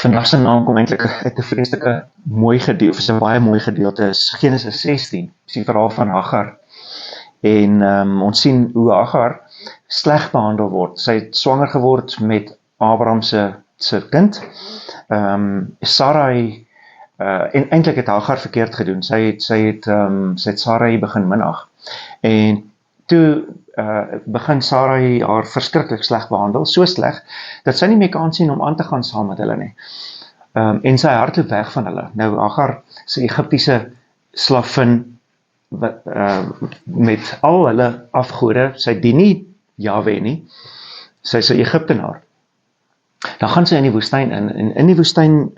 Vandag se naam kom eintlik uit 'n vreeslike mooi gedeelte, of 'n baie mooi gedeelte is Genesis 16, is die verhaal van Hagar. En ons sien hoe Hagar sleg behandel word. Sy het swanger geword met Abraham se kind. Sarai, en eintlik het Hagar verkeerd gedoen. Sy het Sarai begin minag. En toe begin Sarai haar verskriklik sleg behandel, so sleg, dat sy nie meer kan sien om aan te gaan saam met hulle nie. En sy hardloop weg van hulle. Nou Hagar, sy Egiptiese slavin, met al hulle afgode, sy dien nie Jahwe nie, sy is 'n Egiptenaar. Dan gaan sy in die woestyn in, en in die woestyn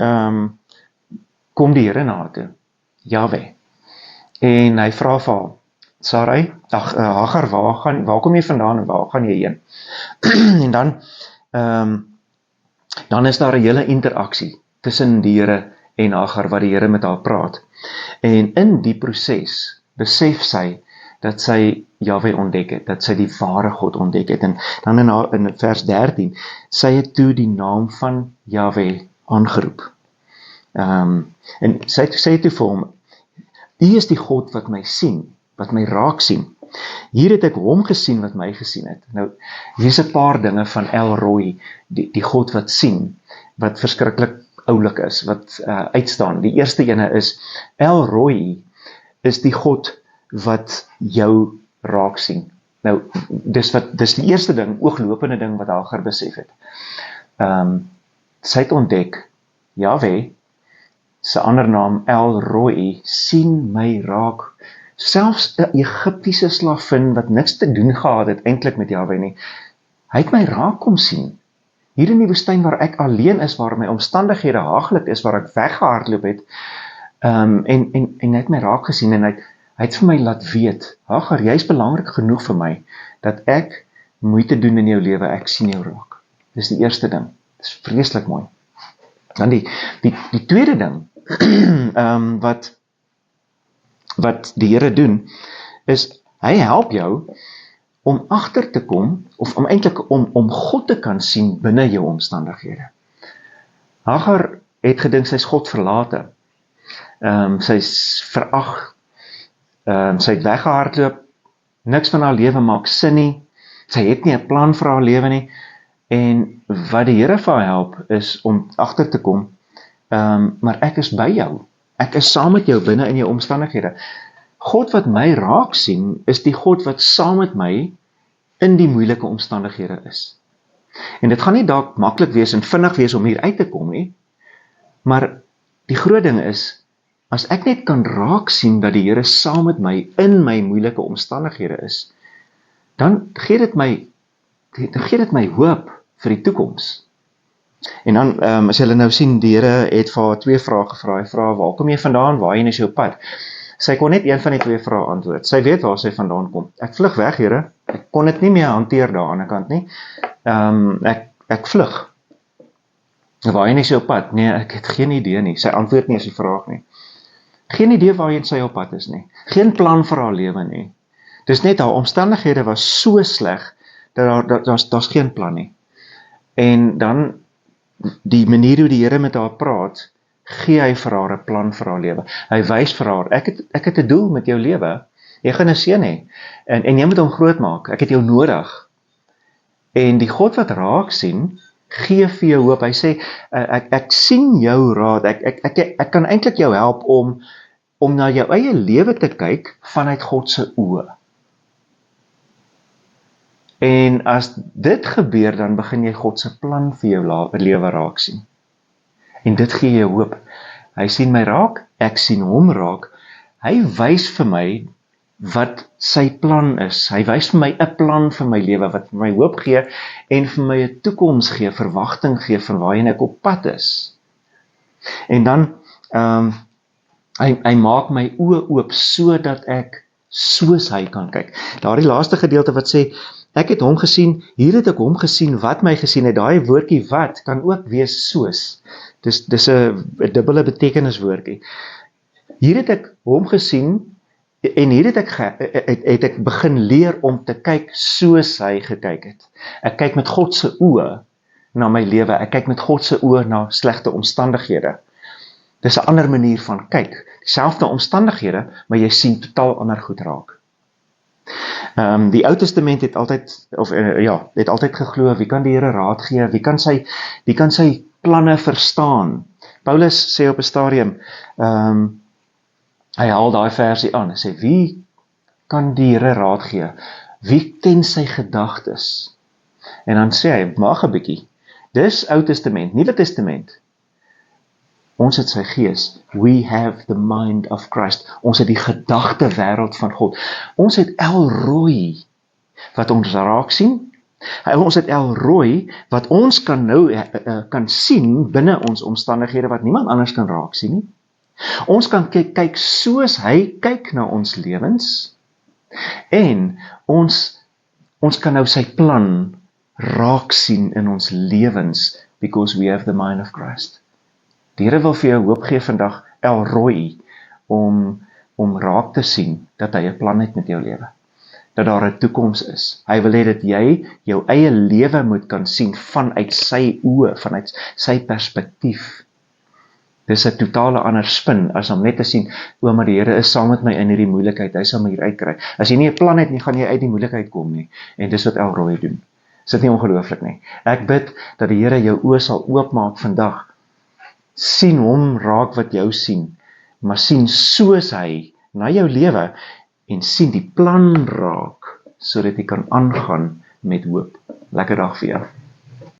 kom die Here na haar toe, Jahwe, en hy vra vir haar, Sarai, Hagar, waar kom jy vandaan en waar gaan jy heen? En dan is daar 'n hele interaksie tussen die Here en Hagar, waar die Here met haar praat. En in die proses besef sy dat sy Jahwe ontdek het, dat sy die ware God ontdek het. En dan in vers 13, sy het toe die naam van Jahwe aangeroep. En sy het toe vir hom, U is die God wat my sien, wat my raak sien. Hier het ek hom gesien wat my gesien het. Nou, hier is 'n paar dinge van El Roi, die God wat sien, wat verskriklik oulik is, wat uitstaan. Die eerste ene is, El Roi is die God wat jou raak sien. Nou, dis die eerste ding, ooglopende ding wat Hagar besef het. Sy het ontdek, Jahwe, sy ander naam El Roi, sien my raak. Selfs 'n Egiptiese slavin wat niks te doen gehad het eintlik met Jahwe nie, hy het my raak kom sien. Hier in die woestyn waar ek alleen is, waar my omstandighede haaglik is, waar ek weggehardloop het, en hy het my raak gesien, en hy het vir my laat weet, Hagar, jy is belangrik genoeg vir my, dat ek moeite doen in jou lewe, ek sien jou raak. Dis die eerste ding, dis vreeslik mooi. Dan die tweede ding, wat die Here doen, is, hy help jou om agter te kom, of om eintlik om God te kan sien binne jou omstandighede. Hagar het gedink, sy is God verlate. Sy is verag, sy het weggehardloop, niks van haar lewe maak sin nie, sy het nie 'n plan vir haar lewe nie, en wat die Here vir haar help, is om agter te kom, maar ek is by jou, ek is saam met jou binne in jou omstandighede. God wat my raak sien, is die God wat saam met my in die moeilike omstandighede is. En dit gaan nie dalk maklik wees en vinnig wees om hier uit te kom nie, maar die groot ding is, as ek net kan raak sien dat die Here saam met my in my moeilike omstandighede is, dan gee dit my hoop vir die toekoms. En dan, as julle nou sien, die Here het vir haar 2 vrae gevra. Hy vra, waar kom jy vandaan, waarheen is jou pad? Sy kon net een van die 2 vrae antwoord. Sy weet waar sy vandaan kom. Ek vlug weg, Here. Ek kon dit nie meer hanteer daar aan die kant nie. Ek vlug. Waarheen is jou pad? Nee, ek het geen idee nie. Sy antwoord nie as die vraag nie. Geen idee waarheen sy op pad is nie. Geen plan vir haar lewe nie. Dis net haar omstandighede was so sleg, dat daar's geen plan nie. En dan, die manier hoe die Here met haar praat, gee hy vir haar 'n plan vir haar lewe. Hy wys vir haar, ek het 'n doel met jou lewe. Jy gaan 'n seun hê, en jy moet hom groot maak. Ek het jou nodig. En die God wat raak sien, gee vir jou hoop. Hy sê, ek sien jou raad. Ek kan eintlik jou help om na jou eie lewe te kyk vanuit God se oë. En as dit gebeur, dan begin jy God se plan vir jou lewe raak sien. En dit gee jou hoop. Hy sien my raak, ek sien hom raak. Hy wys vir my wat sy plan is. Hy wys vir my 'n plan vir my lewe, wat vir my hoop gee, en vir my 'n toekoms gee, verwagting gee, van waarheen ek op pad is. En dan, hy maak my oë oop, sodat ek soos hy kan kyk. Daardie laaste gedeelte wat sê, ek het hom gesien, hier het ek hom gesien, wat my gesien het. Daai woordjie wat, kan ook wees soos. Dis 'n dubbele betekenis woordjie. Hier het ek hom gesien, en hier het ek begin leer om te kyk soos hy gekyk het. Ek kyk met God se oë na my lewe, ek kyk met God se oë na slegte omstandighede. Dis 'n ander manier van kyk. Dieselfde omstandighede, maar jy sien totaal ander goed raak. Die Ou Testament het altyd, het altyd geglo, wie kan die Here raad gee, wie kan sy planne verstaan. Paulus sê op 'n stadium, hy haal daai versie aan, hy sê, wie kan die Here raad gee? Wie ken sy gedagtes? En dan sê hy, wag 'n bietjie, dis Ou Testament, Nuwe Testament. Ons het sy gees, we have the mind of Christ, ons het die gedagte wêreld van God, ons het El Roi, wat ons raak sien, ons het El Roi, wat ons kan nou kan sien binne ons omstandighede, wat niemand anders kan raak sien nie. Ons kan kyk soos hy kyk na ons lewens, en ons kan nou sy plan raak sien in ons lewens, because we have the mind of Christ. Die Here wil vir jou hoop gee vandag, El Roi, om raak te sien, dat hy 'n plan het met jou lewe. Dat daar 'n toekoms is. Hy wil hê dat jy jou eie lewe moet kan sien, vanuit sy oë, vanuit sy perspektief. Dis 'n totale ander spin, as om net te sien, maar die Here is saam met my in hierdie moeilikheid, hy sal my hier uitkry. As jy nie 'n plan het nie, gaan jy uit die moeilikheid kom nie, en dis wat El Roi doen. Is dit nie ongelooflik nie? Ek bid, dat die Here jou oë sal oopmaak vandag, sien hom raak wat jou sien, maar sien soos hy na jou lewe, en sien die plan raak, sodat jy kan aangaan met hoop. Lekker dag vir jou.